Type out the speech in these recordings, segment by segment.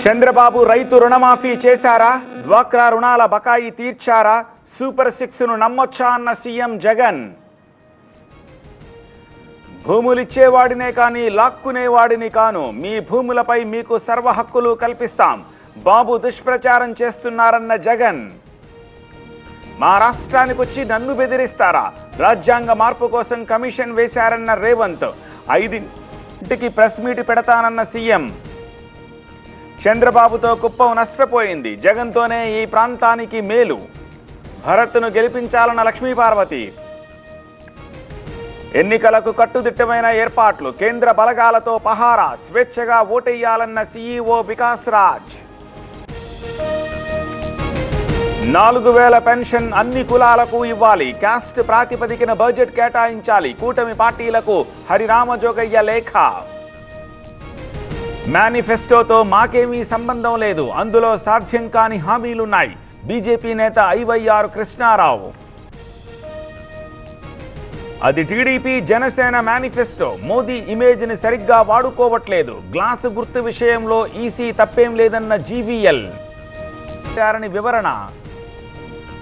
చంద్రబాబు రైతు రుణమాఫీ చేశారా? డ్వాక్రా రుణాల బకాయి తీర్చారా? సూపర్ 6ను నమ్మొచ్చా అన్న సీఎం జగన్. భూములిచ్చేవాడినే కానీ లాక్కునేవాడిని కాను, మీ భూములపై మీకు సర్వ హక్కులు కల్పిస్తాం, బాబు దుష్ప్రచారం చేస్తున్నారన్న జగన్. మా రాష్ట్రానికి వచ్చి నన్ను బెదిరిస్తారా? రాజ్యాంగ మార్పు కోసం కమిషన్ వేశారన్న రేవంత్. 5ంటికి ప్రెస్ మీట్ పెడతానన్న సీఎం. చంద్రబాబుతో కుప్పం నష్టపోయింది, జగన్తోనే ఈ ప్రాంతానికి మేలు. భరత్ను గెలిపించాలన్న లక్ష్మీపార్వతి. ఎన్నికలకు కట్టుదిట్టమైన ఏర్పాట్లు, కేంద్ర బలగాలతో పహారా, స్వేచ్ఛగా ఓటెయ్యాలన్న సీఈఓ వికాస్ రాజ్. 4000 పెన్షన్ అన్ని కులాలకు ఇవ్వాలి, క్యాస్ట్ ప్రాతిపదికన బడ్జెట్ కేటాయించాలి, కూటమి పార్టీలకు హరిరామజోగయ్య లేఖ. మేనిఫెస్టోతో మాకేమీ సంబంధం లేదు, అందులో సాధ్యం కాని హామీలున్నాయి, బీజేపీ నేత ఐవైఆర్ కృష్ణారావు. అది టీడీపీ జనసేన మేనిఫెస్టో, మోదీ ఇమేజ్ని సరిగ్గా వాడుకోవట్లేదు, గ్లాసు గుర్తు విషయంలో ఈసీ తప్పేం లేదన్న జీవీఎల్. వివరణ.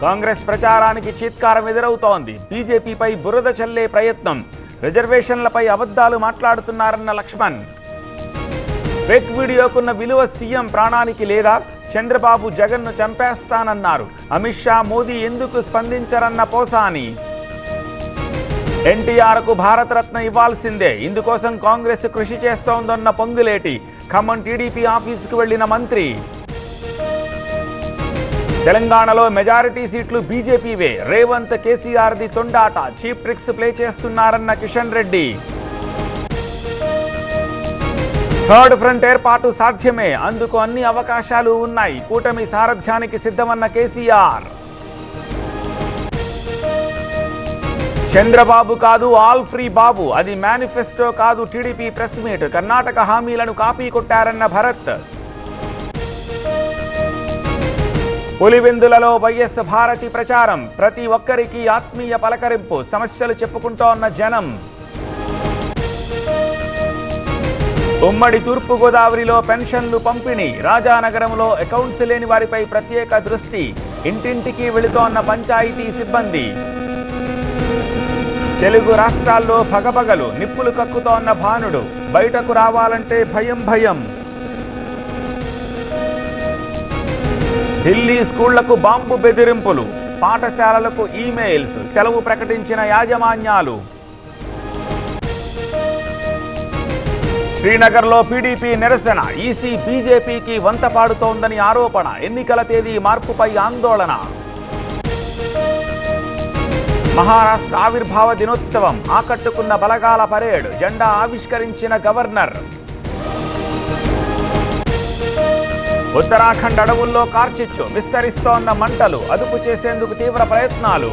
కాంగ్రెస్ ప్రచారానికి చీత్కారం ఎదురవుతోంది, బీజేపీపై బురద చల్లే ప్రయత్నం, రిజర్వేషన్లపై అబద్ధాలు మాట్లాడుతున్నారన్న లక్ష్మణ్. ఫేక్ వీడియోకున్న విలువ సీఎం ప్రాణానికి లేదా? చంద్రబాబు జగన్ను చంపేస్తానన్నారు, అమిత్ షా మోదీ ఎందుకు స్పందించరన్న పోసాని. ఎన్టీఆర్కు భారతరత్న ఇవ్వాల్సిందే, ఇందుకోసం కాంగ్రెస్ కృషి చేస్తోందన్న పొంగులేటి. ఖమ్మం టీడీపీ ఆఫీసుకు వెళ్లిన మంత్రి. తెలంగాణలో మెజారిటీ సీట్లు బీజేపీవే, రేవంత్ కేసీఆర్ది తొండాట, చీప్ ట్రిక్స్ ప్లే చేస్తున్నారన్న కిషన్ రెడ్డి. థర్డ్ ఫ్రంట్ ఏర్పాటు సాధ్యమే, అందుకు అన్ని అవకాశాలు ఉన్నాయి, కూటమి సారథ్యానికి సిద్ధమన్న కేసీఆర్. చంద్రబాబు కాదు ఆల్ ఫ్రీ బాబు, అది మేనిఫెస్టో కాదు టీడీపీ ప్రెస్ మీట్, కర్ణాటక హామీలను కాపీ కొట్టారన్న భరత్. పులివెందులలో వైఎస్ భారతి ప్రచారం, ప్రతి ఒక్కరికి ఆత్మీయ పలకరింపు, సమస్యలు చెప్పుకుంటోన్న జనం. ఉమ్మడి తూర్పుగోదావరిలో పెన్షన్లు పంపిణీ, రాజానగరంలో అకౌంట్స్ లేని వారిపై ప్రత్యేక దృష్టి, ఇంటింటికి వెళుతోన్న పంచాయతీ సిబ్బంది. తెలుగు రాష్ట్రాల్లో పగపగలు, నిప్పులు కక్కుతోన్న భానుడు, బయటకు రావాలంటే భయం భయం. ఢిల్లీ స్కూళ్లకు బాంబు బెదిరింపులు, పాఠశాలలకు ఈమెయిల్స్, సెలవు ప్రకటించిన యాజమాన్యాలు. శ్రీనగర్లో పీడీపీ నిరసన, ఈసీ బీజేపీకి వంత పాడుతోందని ఆరోపణ, ఎన్నికల తేదీ మార్పుపై ఆందోళన. మహారాష్ట్ర ఆవిర్భావ దినోత్సవం, ఆకట్టుకున్న బలగాల పరేడ్, జెండా ఆవిష్కరించిన గవర్నర్. ఉత్తరాఖండ్ అడవుల్లో కార్చిచ్చు, విస్తరిస్తోన్న మంటలు, అదుపు చేసేందుకు తీవ్ర ప్రయత్నాలు.